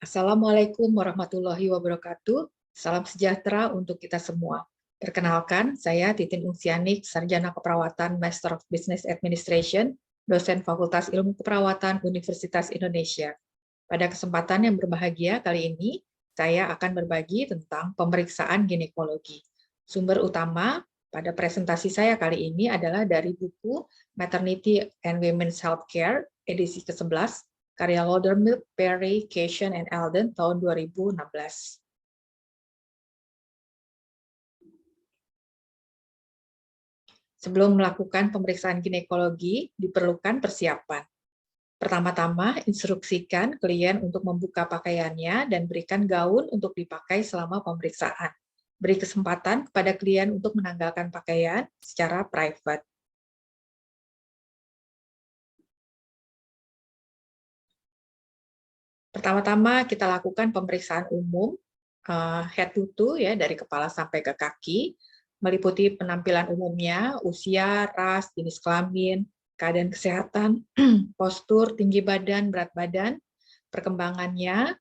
Assalamualaikum warahmatullahi wabarakatuh. Salam sejahtera untuk kita semua. Perkenalkan, saya Titin Ungsianik, Sarjana Keperawatan Master of Business Administration, dosen Fakultas Ilmu Keperawatan Universitas Indonesia. Pada kesempatan yang berbahagia kali ini, saya akan berbagi tentang pemeriksaan ginekologi. Sumber utama pada presentasi saya kali ini adalah dari buku Maternity and Women's Healthcare, edisi ke-11, karya Laudermilk, Perry, Cation, and Alden tahun 2016. Sebelum melakukan pemeriksaan ginekologi, diperlukan persiapan. Pertama-tama, instruksikan klien untuk membuka pakaiannya dan berikan gaun untuk dipakai selama pemeriksaan. Beri kesempatan kepada klien untuk menanggalkan pakaian secara private. Pertama-tama kita lakukan pemeriksaan umum head to toe ya, dari kepala sampai ke kaki, meliputi penampilan umumnya, usia, ras, jenis kelamin, keadaan kesehatan, postur, tinggi badan, berat badan, perkembangannya,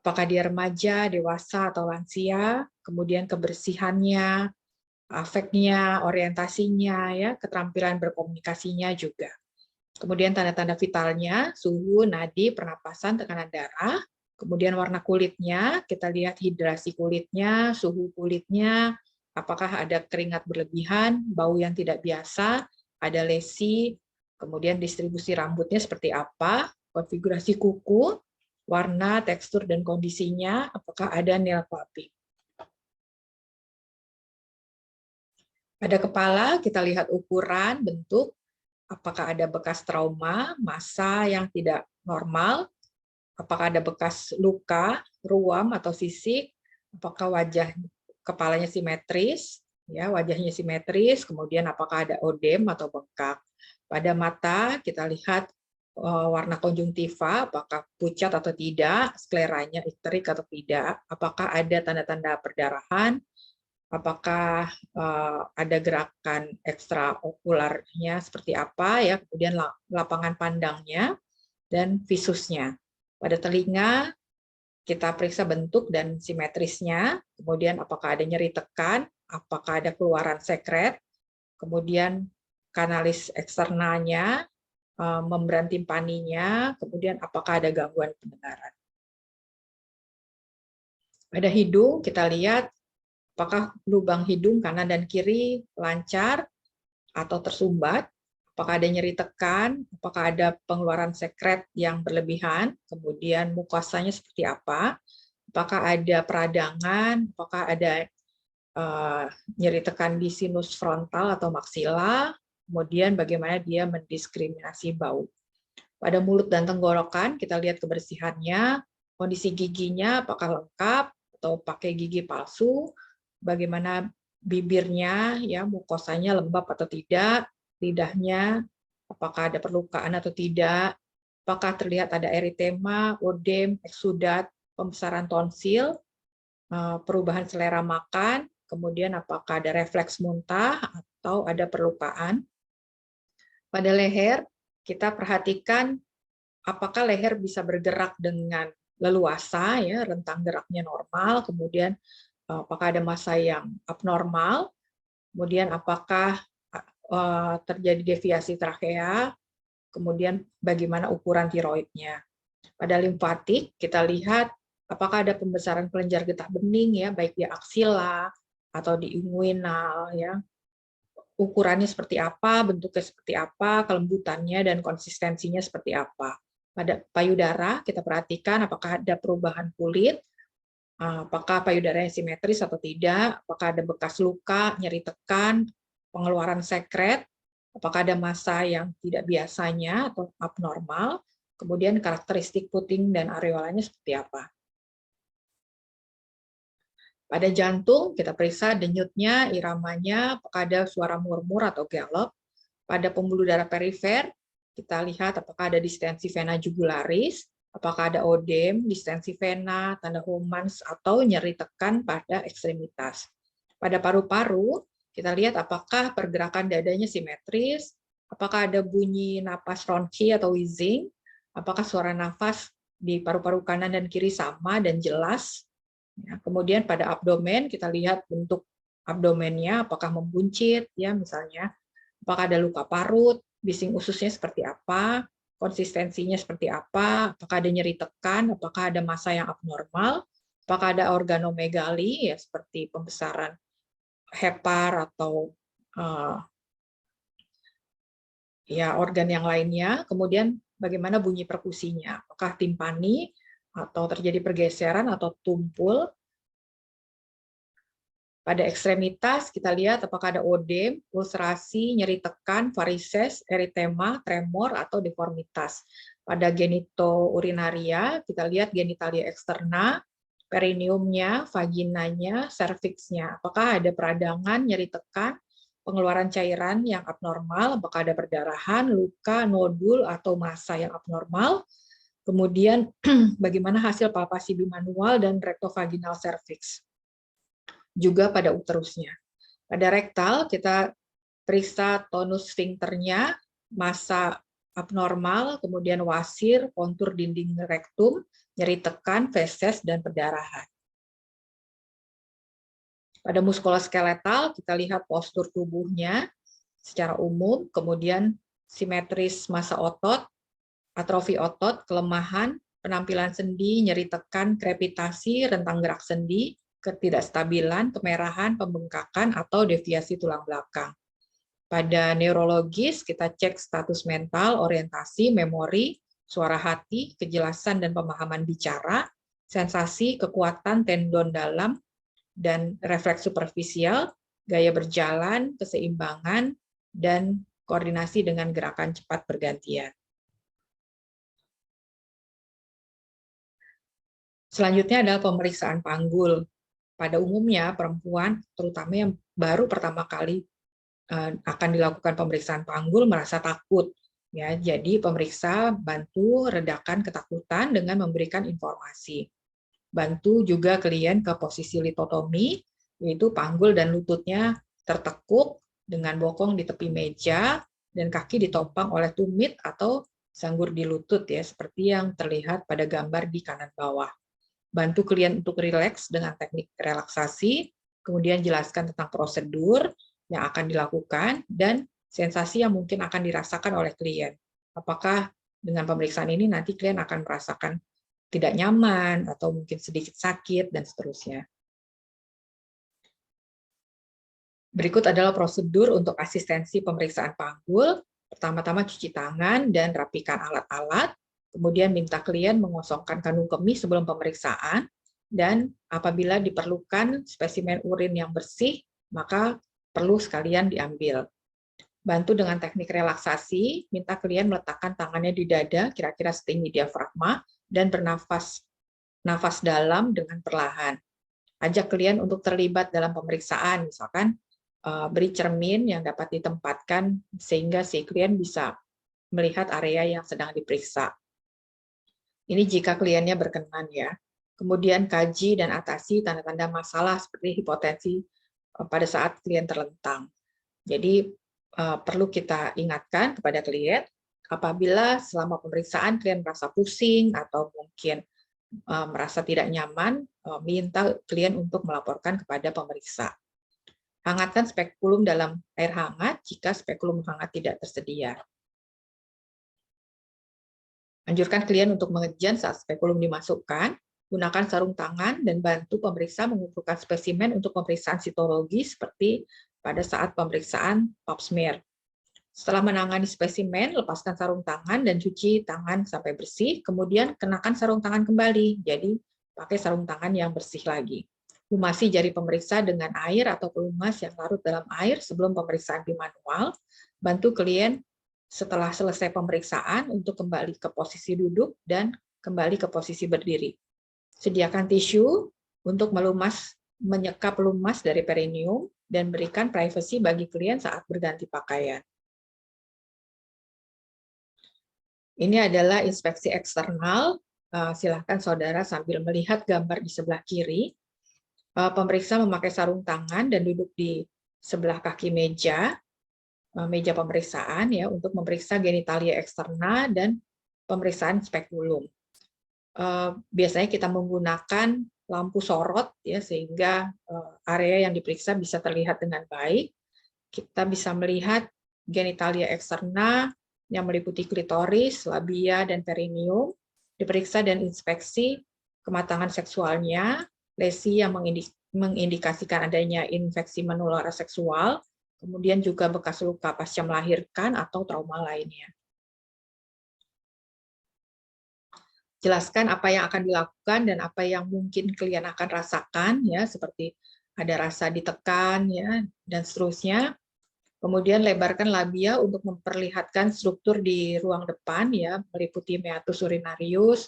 apakah dia remaja, dewasa, atau lansia, kemudian kebersihannya, afeknya, orientasinya, ya, keterampilan berkomunikasinya juga. Kemudian tanda-tanda vitalnya, suhu, nadi, pernapasan, tekanan darah. Kemudian warna kulitnya, kita lihat hidrasi kulitnya, suhu kulitnya, apakah ada keringat berlebihan, bau yang tidak biasa, ada lesi, kemudian distribusi rambutnya seperti apa, konfigurasi kuku, warna, tekstur, dan kondisinya, apakah ada nail clumping. Pada kepala, kita lihat ukuran, bentuk, apakah ada bekas trauma, massa yang tidak normal, apakah ada bekas luka, ruam atau sisik, apakah wajah kepalanya simetris, ya wajahnya simetris, kemudian apakah ada odem atau bengkak. Pada mata kita lihat warna konjungtiva, apakah pucat atau tidak, skleranya ikterik atau tidak, apakah ada tanda-tanda perdarahan, apakah ada gerakan ekstraokularnya seperti apa, ya, kemudian lapangan pandangnya, dan visusnya. Pada telinga, kita periksa bentuk dan simetrisnya, kemudian apakah ada nyeri tekan, apakah ada keluaran sekret, kemudian kanalis eksternalnya, membran timpaninya, kemudian apakah ada gangguan pendengaran. Pada hidung, kita lihat apakah lubang hidung kanan dan kiri lancar atau tersumbat, apakah ada nyeri tekan, apakah ada pengeluaran sekret yang berlebihan, kemudian mukosanya seperti apa, apakah ada peradangan, apakah ada nyeri tekan di sinus frontal atau maksila, kemudian bagaimana dia mendiskriminasi bau. Pada mulut dan tenggorokan, kita lihat kebersihannya, kondisi giginya apakah lengkap atau pakai gigi palsu, bagaimana bibirnya, ya mukosanya lembab atau tidak, lidahnya apakah ada perlukaan atau tidak, apakah terlihat ada eritema, odem, eksudat, pembesaran tonsil, perubahan selera makan, kemudian apakah ada refleks muntah atau ada perlukaan. Pada leher, kita perhatikan apakah leher bisa bergerak dengan leluasa, ya rentang geraknya normal, kemudian apakah ada massa yang abnormal, kemudian apakah terjadi deviasi trakea, kemudian bagaimana ukuran tiroidnya. Pada limfatik, kita lihat apakah ada pembesaran kelenjar getah bening, ya baik di aksila atau di inguinal, ya ukurannya seperti apa, bentuknya seperti apa, kelembutannya dan konsistensinya seperti apa. Pada payudara, kita perhatikan apakah ada perubahan kulit, apakah payudaranya simetris atau tidak, apakah ada bekas luka, nyeri tekan, pengeluaran sekret, apakah ada massa yang tidak biasanya atau abnormal, kemudian karakteristik puting dan areolanya seperti apa. Pada jantung, kita periksa denyutnya, iramanya, apakah ada suara murmur atau gallop. Pada pembuluh darah perifer, kita lihat apakah ada distensi vena jugularis, apakah ada odem, distensi vena, tanda Homans, atau nyeri tekan pada ekstremitas. Pada paru-paru, kita lihat apakah pergerakan dadanya simetris, apakah ada bunyi napas ronchi atau wheezing, apakah suara nafas di paru-paru kanan dan kiri sama dan jelas. Ya, kemudian pada abdomen kita lihat bentuk abdomennya, apakah membuncit, ya misalnya, apakah ada luka parut, bising ususnya seperti apa, konsistensinya seperti apa, apakah ada nyeri tekan, apakah ada massa yang abnormal, apakah ada organomegali, ya seperti pembesaran hepar atau ya organ yang lainnya, kemudian bagaimana bunyi perkusinya, apakah timpani atau terjadi pergeseran atau tumpul. Pada ekstremitas kita lihat apakah ada odem, ulcerasi, nyeri tekan, varises, eritema, tremor atau deformitas. Pada genitourinaria kita lihat genitalia eksterna, perineumnya, vaginanya, serviksnya. Apakah ada peradangan, nyeri tekan, pengeluaran cairan yang abnormal, apakah ada perdarahan, luka, nodul, atau massa yang abnormal. Kemudian bagaimana hasil palpasi bimanual dan rektovaginal serviks. Juga pada uterusnya. Pada rektal kita periksa tonus sfinkternya, massa abnormal, kemudian wasir, kontur dinding rektum, nyeri tekan, feses, dan perdarahan. Pada muskuloskeletal kita lihat postur tubuhnya secara umum, kemudian simetris massa otot, atrofi otot, kelemahan, penampilan sendi, nyeri tekan, krepitasi, rentang gerak sendi, ketidakstabilan, kemerahan, pembengkakan, atau deviasi tulang belakang. Pada neurologis, kita cek status mental, orientasi, memori, suara hati, kejelasan dan pemahaman bicara, sensasi, kekuatan tendon dalam, dan refleks superfisial, gaya berjalan, keseimbangan, dan koordinasi dengan gerakan cepat bergantian. Selanjutnya adalah pemeriksaan panggul. Pada umumnya perempuan, terutama yang baru pertama kali akan dilakukan pemeriksaan panggul, merasa takut. Ya, jadi pemeriksa bantu redakan ketakutan dengan memberikan informasi. Bantu juga klien ke posisi litotomi, yaitu panggul dan lututnya tertekuk dengan bokong di tepi meja dan kaki ditopang oleh tumit atau sanggur di lutut, ya, seperti yang terlihat pada gambar di kanan bawah. Bantu klien untuk rileks dengan teknik relaksasi, kemudian jelaskan tentang prosedur yang akan dilakukan, dan sensasi yang mungkin akan dirasakan oleh klien. Apakah dengan pemeriksaan ini nanti klien akan merasakan tidak nyaman, atau mungkin sedikit sakit, dan seterusnya. Berikut adalah prosedur untuk asistensi pemeriksaan panggul. Pertama-tama cuci tangan dan rapikan alat-alat. Kemudian minta klien mengosongkan kandung kemih sebelum pemeriksaan, dan apabila diperlukan spesimen urin yang bersih, maka perlu sekalian diambil. Bantu dengan teknik relaksasi, minta klien meletakkan tangannya di dada, kira-kira setinggi diafragma, dan bernafas dalam dengan perlahan. Ajak klien untuk terlibat dalam pemeriksaan, misalkan beri cermin yang dapat ditempatkan sehingga si klien bisa melihat area yang sedang diperiksa. Ini jika kliennya berkenan, ya. Kemudian kaji dan atasi tanda-tanda masalah seperti hipotensi pada saat klien terlentang. Jadi perlu kita ingatkan kepada klien apabila selama pemeriksaan klien merasa pusing atau mungkin merasa tidak nyaman, minta klien untuk melaporkan kepada pemeriksa. Hangatkan spekulum dalam air hangat jika spekulum hangat tidak tersedia. Anjurkan klien untuk mengejan saat spekulum dimasukkan, gunakan sarung tangan, dan bantu pemeriksa mengumpulkan spesimen untuk pemeriksaan sitologi seperti pada saat pemeriksaan pap smear. Setelah menangani spesimen, lepaskan sarung tangan dan cuci tangan sampai bersih, kemudian kenakan sarung tangan kembali, jadi pakai sarung tangan yang bersih lagi. Lumasi jari pemeriksa dengan air atau pelumas yang larut dalam air sebelum pemeriksaan bimanual. Bantu klien setelah selesai pemeriksaan untuk kembali ke posisi duduk dan kembali ke posisi berdiri. Sediakan tisu untuk menyekap lumas dari perineum dan berikan privasi bagi klien saat berganti pakaian. Ini adalah inspeksi eksternal. Silakan saudara sambil melihat gambar di sebelah kiri. Pemeriksa memakai sarung tangan dan duduk di sebelah kaki meja pemeriksaan, ya, untuk memeriksa genitalia eksterna dan pemeriksaan spekulum. biasanya kita menggunakan lampu sorot ya, sehingga area yang diperiksa bisa terlihat dengan baik. Kita bisa melihat genitalia eksterna yang meliputi klitoris, labia, dan perineum, diperiksa dan inspeksi kematangan seksualnya, lesi yang mengindikasikan adanya infeksi menular seksual, kemudian juga bekas luka pasca melahirkan atau trauma lainnya. Jelaskan apa yang akan dilakukan dan apa yang mungkin klien akan rasakan, ya, seperti ada rasa ditekan, ya, dan seterusnya. Kemudian lebarkan labia untuk memperlihatkan struktur di ruang depan, ya, meliputi meatus urinarius,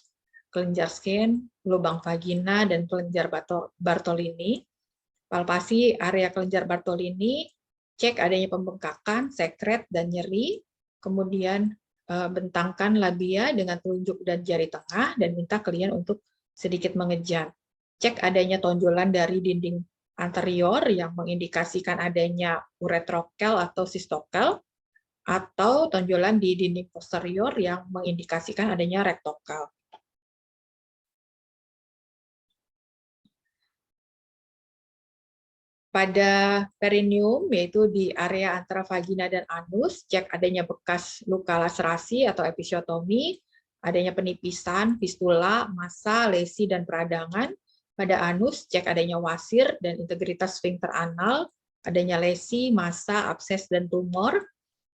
kelenjar skin, lubang vagina, dan kelenjar Bartolini. Palpasi area kelenjar Bartolini, cek adanya pembengkakan, sekret, dan nyeri. Kemudian bentangkan labia dengan telunjuk dan jari tengah dan minta klien untuk sedikit mengejar. Cek adanya tonjolan dari dinding anterior yang mengindikasikan adanya uretrokel atau sistokel, atau tonjolan di dinding posterior yang mengindikasikan adanya rektokel. Pada perineum, yaitu di area antara vagina dan anus, cek adanya bekas luka laserasi atau episiotomi, adanya penipisan, fistula, massa, lesi, dan peradangan. Pada anus, cek adanya wasir dan integritas sphincter anal, adanya lesi, massa, abses, dan tumor.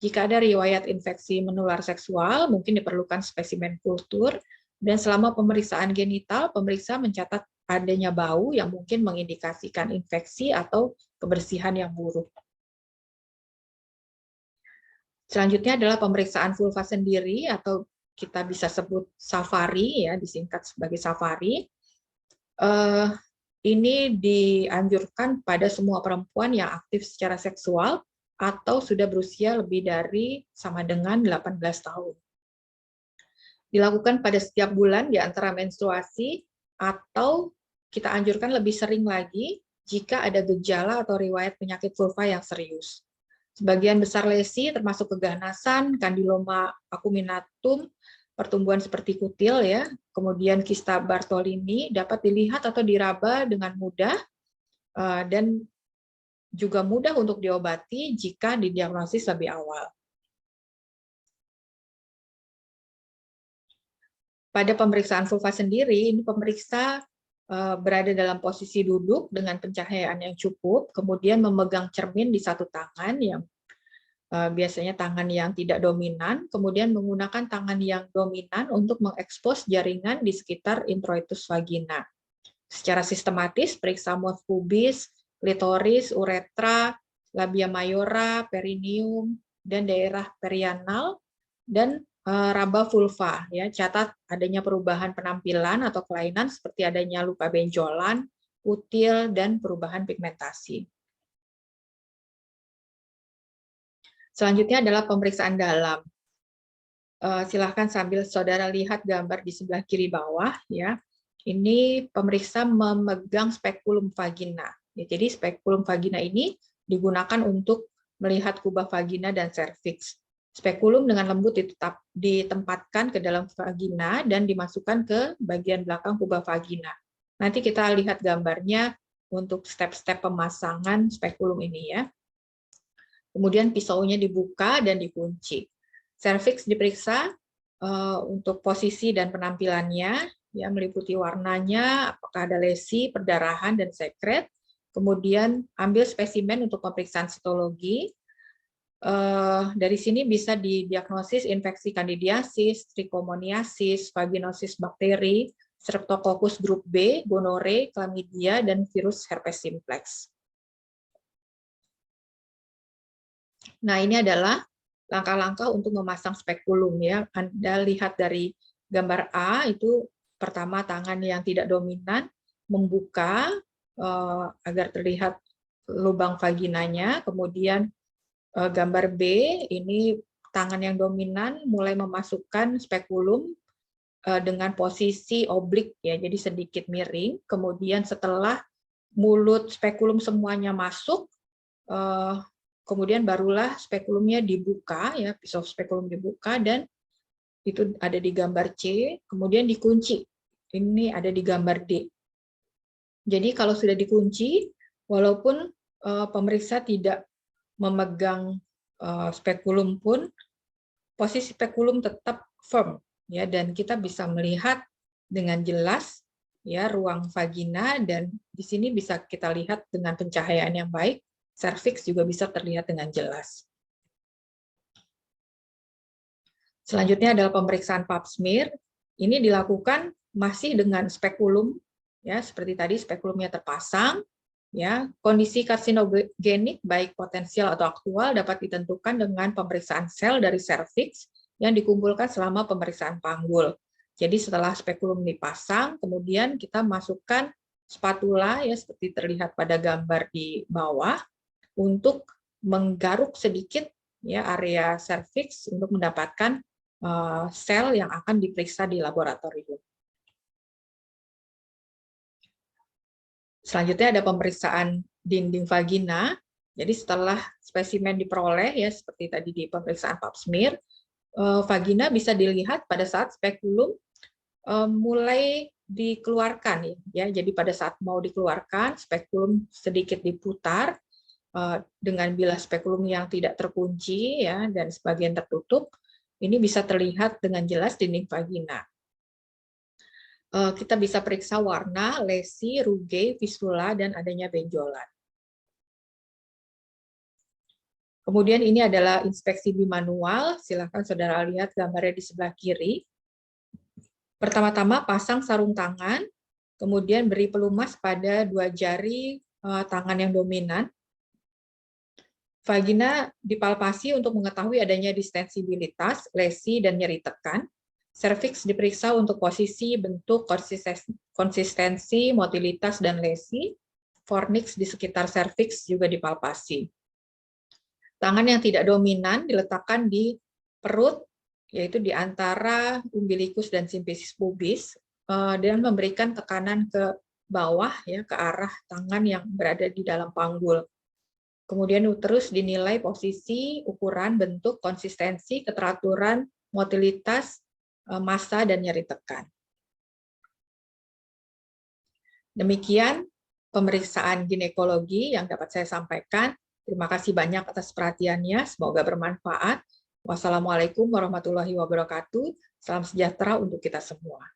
Jika ada riwayat infeksi menular seksual, mungkin diperlukan spesimen kultur, dan selama pemeriksaan genital, pemeriksa mencatat adanya bau yang mungkin mengindikasikan infeksi atau kebersihan yang buruk. Selanjutnya adalah pemeriksaan vulva sendiri, atau kita bisa sebut safari, ya, disingkat sebagai safari. Ini dianjurkan pada semua perempuan yang aktif secara seksual atau sudah berusia lebih dari sama dengan 18 tahun. Dilakukan pada setiap bulan di antara menstruasi, atau kita anjurkan lebih sering lagi jika ada gejala atau riwayat penyakit vulva yang serius. Sebagian besar lesi termasuk keganasan, kandiloma acuminatum, pertumbuhan seperti kutil, ya, kemudian kista Bartolini dapat dilihat atau diraba dengan mudah dan juga mudah untuk diobati jika didiagnosis lebih awal. Pada pemeriksaan vulva sendiri, ini pemeriksa berada dalam posisi duduk dengan pencahayaan yang cukup, kemudian memegang cermin di satu tangan, yang biasanya tangan yang tidak dominan, kemudian menggunakan tangan yang dominan untuk mengekspos jaringan di sekitar introitus vagina. Secara sistematis, periksa moth pubis, klitoris, uretra, labia mayora, perineum, dan daerah perianal, dan raba vulva, ya. Catat adanya perubahan penampilan atau kelainan seperti adanya luka benjolan, kutil, dan perubahan pigmentasi. Selanjutnya adalah pemeriksaan dalam. Silahkan sambil saudara lihat gambar di sebelah kiri bawah, ya. Ini pemeriksa memegang spekulum vagina. Ya, jadi spekulum vagina ini digunakan untuk melihat kubah vagina dan serviks. Spekulum dengan lembut ditempatkan ke dalam vagina dan dimasukkan ke bagian belakang kubah vagina. Nanti kita lihat gambarnya untuk step-step pemasangan spekulum ini, ya. Kemudian pisaunya dibuka dan dikunci. Serviks diperiksa untuk posisi dan penampilannya, ya, meliputi warnanya, apakah ada lesi, perdarahan, dan sekret. Kemudian ambil spesimen untuk pemeriksaan sitologi. Dari sini bisa didiagnosis infeksi kandidiasis, trichomoniasis, vaginosis bakteri, streptococcus grup B, gonore, chlamydia, dan virus herpes simplex. Nah, ini adalah langkah-langkah untuk memasang spekulum, ya. Anda lihat dari gambar A, itu pertama tangan yang tidak dominan membuka agar terlihat lubang vaginanya, kemudian gambar B, ini tangan yang dominan mulai memasukkan spekulum dengan posisi oblik, ya, jadi sedikit miring. Kemudian setelah mulut spekulum semuanya masuk, kemudian barulah spekulumnya dibuka, ya, pisau spekulum dibuka, dan itu ada di gambar C, kemudian dikunci Ini ada di gambar D. Jadi kalau sudah dikunci, walaupun pemeriksa tidak memegang spekulum pun, posisi spekulum tetap firm, ya, dan kita bisa melihat dengan jelas ya ruang vagina, dan di sini bisa kita lihat dengan pencahayaan yang baik, serviks juga bisa terlihat dengan jelas. Selanjutnya adalah pemeriksaan pap smear. Ini dilakukan masih dengan spekulum, ya, seperti tadi spekulumnya terpasang. Ya, kondisi karsinogenik baik potensial atau aktual dapat ditentukan dengan pemeriksaan sel dari serviks yang dikumpulkan selama pemeriksaan panggul. Jadi setelah spekulum dipasang, kemudian kita masukkan spatula, ya, seperti terlihat pada gambar di bawah, untuk menggaruk sedikit ya area serviks untuk mendapatkan sel yang akan diperiksa di laboratorium. Selanjutnya ada pemeriksaan dinding vagina. Jadi setelah spesimen diperoleh, ya seperti tadi di pemeriksaan pap smear, vagina bisa dilihat pada saat spekulum mulai dikeluarkan, ya. Jadi pada saat mau dikeluarkan, spekulum sedikit diputar dengan bilah spekulum yang tidak terkunci, ya, dan sebagian tertutup. Ini bisa terlihat dengan jelas dinding vagina. Kita bisa periksa warna, lesi, rugae, fistula, dan adanya benjolan. Kemudian ini adalah inspeksi bimanual. Silakan saudara lihat gambarnya di sebelah kiri. Pertama-tama pasang sarung tangan, kemudian beri pelumas pada 2 jari tangan yang dominan. Vagina dipalpasi untuk mengetahui adanya distensibilitas, lesi, dan nyeri tekan. Serviks diperiksa untuk posisi, bentuk, konsistensi, motilitas, dan lesi. Fornix di sekitar serviks juga dipalpasi. Tangan yang tidak dominan diletakkan di perut, yaitu di antara umbilikus dan simfisis pubis, dan memberikan tekanan ke bawah, ya, ke arah tangan yang berada di dalam panggul. Kemudian uterus dinilai posisi, ukuran, bentuk, konsistensi, keteraturan, motilitas, massa, dan nyeri tekan. Demikian pemeriksaan ginekologi yang dapat saya sampaikan. Terima kasih banyak atas perhatiannya. Semoga bermanfaat. Wassalamualaikum warahmatullahi wabarakatuh. Salam sejahtera untuk kita semua.